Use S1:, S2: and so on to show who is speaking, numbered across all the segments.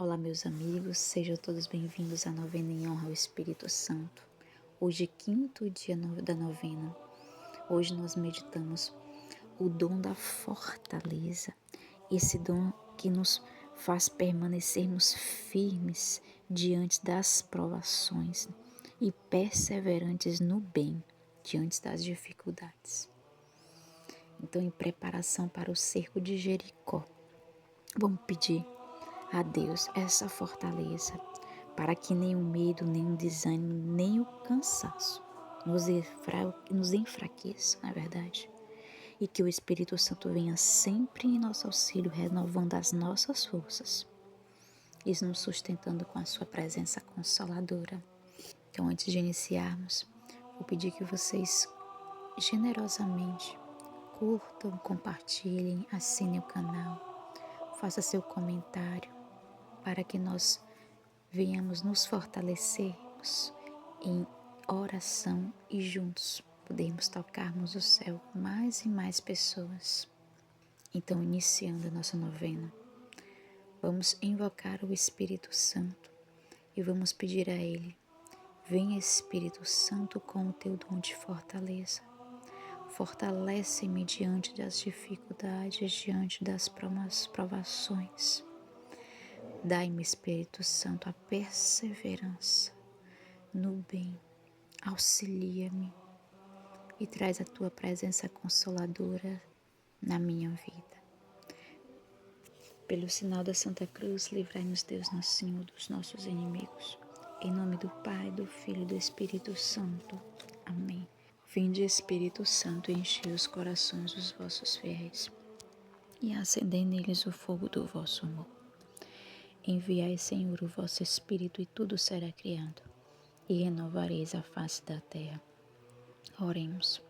S1: Olá, meus amigos, sejam todos bem-vindos à novena em honra ao Espírito Santo. Hoje é quinto dia da novena. Hoje nós meditamos o dom da fortaleza, esse dom que nos faz permanecermos firmes diante das provações e perseverantes no bem diante das dificuldades. Então, em preparação para o cerco de Jericó, vamos pedir a Deus essa fortaleza para que nem o medo, nem o desânimo, nem o cansaço nos enfraqueça, na verdade. E que o Espírito Santo venha sempre em nosso auxílio, renovando as nossas forças e nos sustentando com a sua presença consoladora. Então, antes de iniciarmos, vou pedir que vocês generosamente curtam, compartilhem, assinem o canal, faça seu comentário, para que nós venhamos nos fortalecermos em oração e juntos podermos tocarmos o céu com mais e mais pessoas. Então, iniciando a nossa novena, vamos invocar o Espírito Santo e vamos pedir a Ele: venha Espírito Santo com o teu dom de fortaleza. Fortalece-me diante das dificuldades, diante das provações. Dai-me, Espírito Santo, a perseverança no bem. Auxilia-me e traz a tua presença consoladora na minha vida. Pelo sinal da Santa Cruz, livrai-nos Deus nosso Senhor dos nossos inimigos. Em nome do Pai, do Filho e do Espírito Santo. Amém. Vinde, Espírito Santo, enchei os corações dos vossos fiéis e acendei neles o fogo do vosso amor. Enviai, Senhor, o vosso Espírito e tudo será criado, e renovareis a face da terra. Oremos.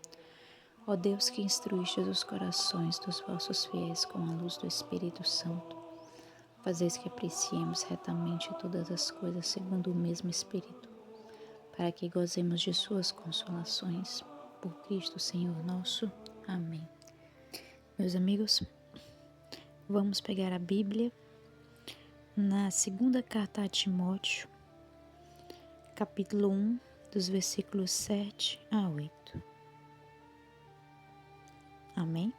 S1: Ó Deus, que instruístes os corações dos vossos fiéis com a luz do Espírito Santo, fazeis que apreciemos retamente todas as coisas segundo o mesmo Espírito, para que gozemos de suas consolações. Por Cristo Senhor nosso. Amém. Meus amigos, vamos pegar a Bíblia na segunda carta a Timóteo, capítulo 1, dos versículos 7 a 8. Amém?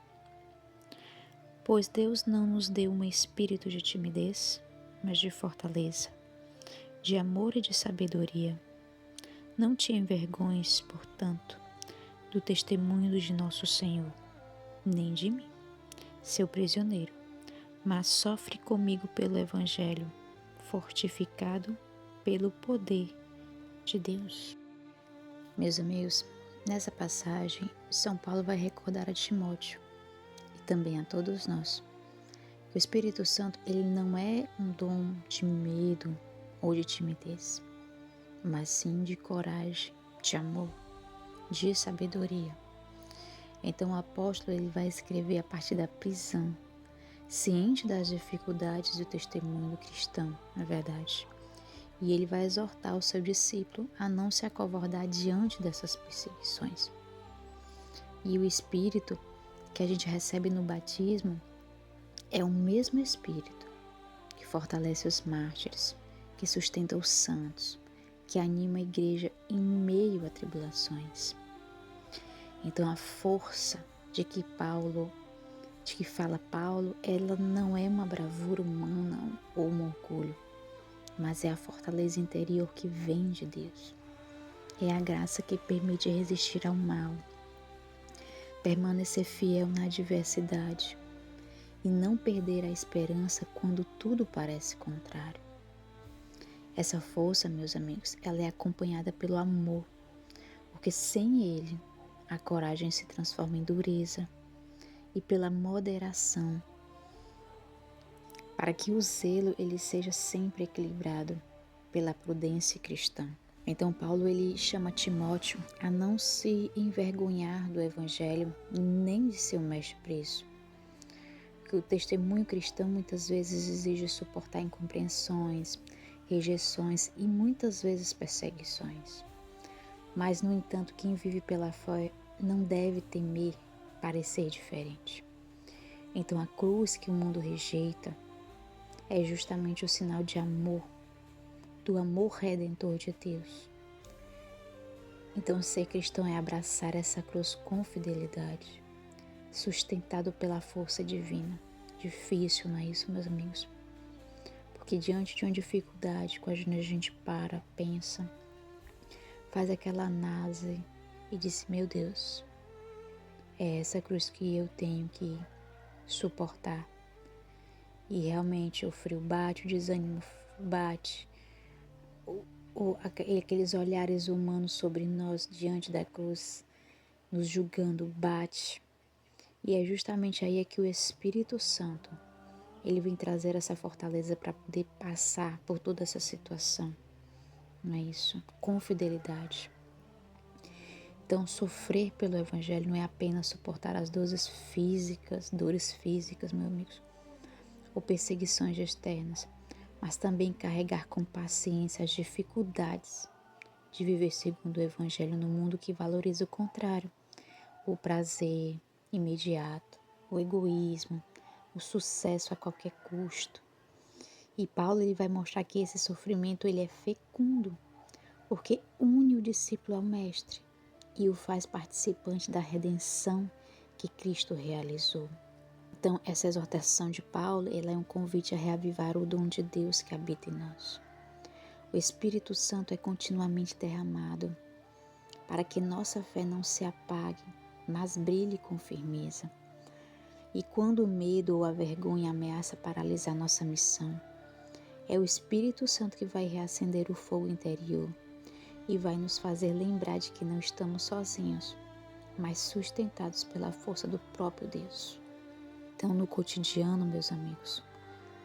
S1: Pois Deus não nos deu um espírito de timidez, mas de fortaleza, de amor e de sabedoria. Não te envergonhes, portanto, do testemunho de nosso Senhor, nem de mim, seu prisioneiro, mas sofre comigo pelo Evangelho, fortificado pelo poder de Deus. Meus amigos, nessa passagem, São Paulo vai recordar a Timóteo e também a todos nós que o Espírito Santo ele não é um dom de medo ou de timidez, mas sim de coragem, de amor, de sabedoria. Então o apóstolo ele vai escrever a partir da prisão, ciente das dificuldades do testemunho cristão, na verdade. E ele vai exortar o seu discípulo a não se acovardar diante dessas perseguições. E o Espírito que a gente recebe no batismo é o mesmo Espírito que fortalece os mártires, que sustenta os santos, que anima a igreja em meio a tribulações. Então a força de que fala Paulo, ela não é uma bravura humana ou um orgulho, mas é a fortaleza interior que vem de Deus. É a graça que permite resistir ao mal, permanecer fiel na adversidade e não perder a esperança quando tudo parece contrário. Essa força, meus amigos, ela é acompanhada pelo amor, porque sem ele a coragem se transforma em dureza, e pela moderação, para que o zelo ele seja sempre equilibrado pela prudência cristã. Então Paulo ele chama Timóteo a não se envergonhar do Evangelho nem de seu mestre preso. Porque o testemunho cristão muitas vezes exige suportar incompreensões, rejeições e muitas vezes perseguições. Mas, no entanto, quem vive pela fé não deve temer parecer diferente. Então a cruz que o mundo rejeita é justamente o sinal de amor, do amor redentor de Deus. Então, ser cristão é abraçar essa cruz com fidelidade, sustentado pela força divina. Difícil, não é isso, meus amigos? Porque diante de uma dificuldade, quando a gente para, pensa, faz aquela análise e diz: meu Deus, é essa cruz que eu tenho que suportar. E realmente o frio bate, o desânimo bate, aqueles olhares humanos sobre nós diante da cruz, nos julgando, bate. E é justamente aí que o Espírito Santo, ele vem trazer essa fortaleza para poder passar por toda essa situação, não é isso? Com fidelidade. Então, sofrer pelo Evangelho não é apenas suportar as dores físicas, meus amigos, ou perseguições externas, mas também carregar com paciência as dificuldades de viver segundo o Evangelho no mundo que valoriza o contrário, o prazer imediato, o egoísmo, o sucesso a qualquer custo. E Paulo ele vai mostrar que esse sofrimento ele é fecundo, porque une o discípulo ao Mestre e o faz participante da redenção que Cristo realizou. Então, essa exortação de Paulo, ela é um convite a reavivar o dom de Deus que habita em nós. O Espírito Santo é continuamente derramado para que nossa fé não se apague, mas brilhe com firmeza. E quando o medo ou a vergonha ameaça paralisar nossa missão, é o Espírito Santo que vai reacender o fogo interior e vai nos fazer lembrar de que não estamos sozinhos, mas sustentados pela força do próprio Deus. Então, no cotidiano, meus amigos,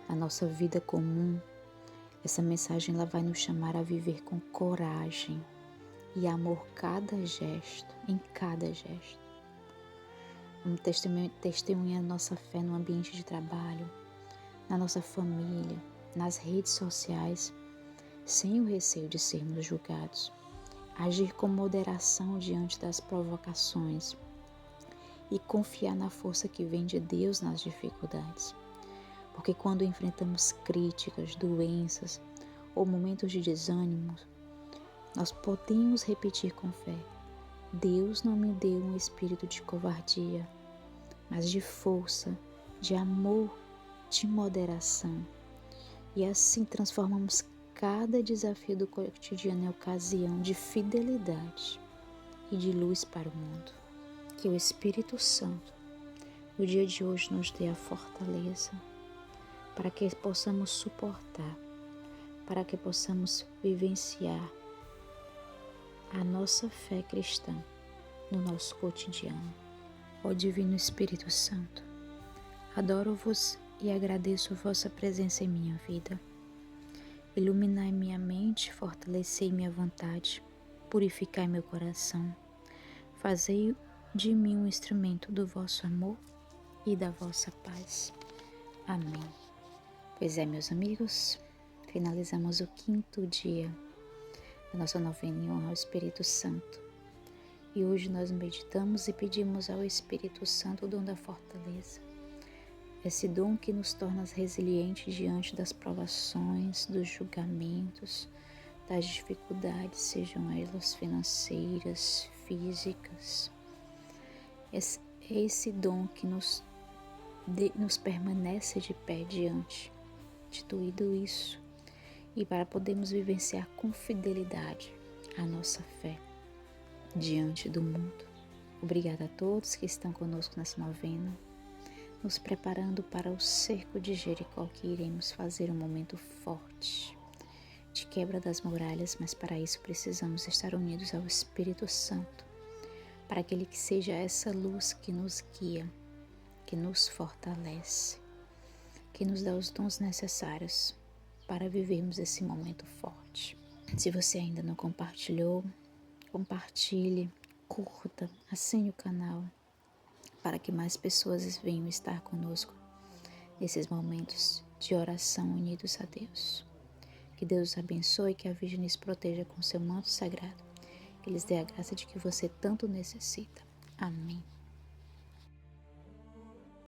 S1: na nossa vida comum, essa mensagem ela vai nos chamar a viver com coragem e amor em cada gesto. Vamos testemunhar nossa fé no ambiente de trabalho, na nossa família, nas redes sociais, sem o receio de sermos julgados. Agir com moderação diante das provocações e confiar na força que vem de Deus nas dificuldades. Porque quando enfrentamos críticas, doenças ou momentos de desânimo, nós podemos repetir com fé: Deus não me deu um espírito de covardia, mas de força, de amor, de moderação. E assim transformamos cada desafio do cotidiano em ocasião de fidelidade e de luz para o mundo. Que o Espírito Santo, no dia de hoje, nos dê a fortaleza para que possamos suportar, para que possamos vivenciar a nossa fé cristã no nosso cotidiano. Ó Divino Espírito Santo, adoro-vos e agradeço vossa presença em minha vida. Iluminai minha mente, fortalecei minha vontade, purificai meu coração, fazei de mim um instrumento do vosso amor e da vossa paz. Amém. Pois é, meus amigos, finalizamos o 5º dia da nossa novena em honra ao Espírito Santo. E hoje nós meditamos e pedimos ao Espírito Santo o dom da fortaleza. Esse dom que nos torna resilientes diante das provações, dos julgamentos, das dificuldades, sejam elas financeiras, físicas. Esse dom que nos permanece de pé diante de tudo isso e para podermos vivenciar com fidelidade a nossa fé diante do mundo. Obrigada a todos que estão conosco nessa novena, nos preparando para o cerco de Jericó, que iremos fazer um momento forte de quebra das muralhas, mas para isso precisamos estar unidos ao Espírito Santo, para que Ele que seja essa luz que nos guia, que nos fortalece, que nos dá os dons necessários para vivermos esse momento forte. Se você ainda não compartilhou, compartilhe, curta, assine o canal, para que mais pessoas venham estar conosco nesses momentos de oração unidos a Deus. Que Deus os abençoe, que a Virgem lhes proteja com seu manto sagrado, que lhes dê a graça de que você tanto necessita. Amém.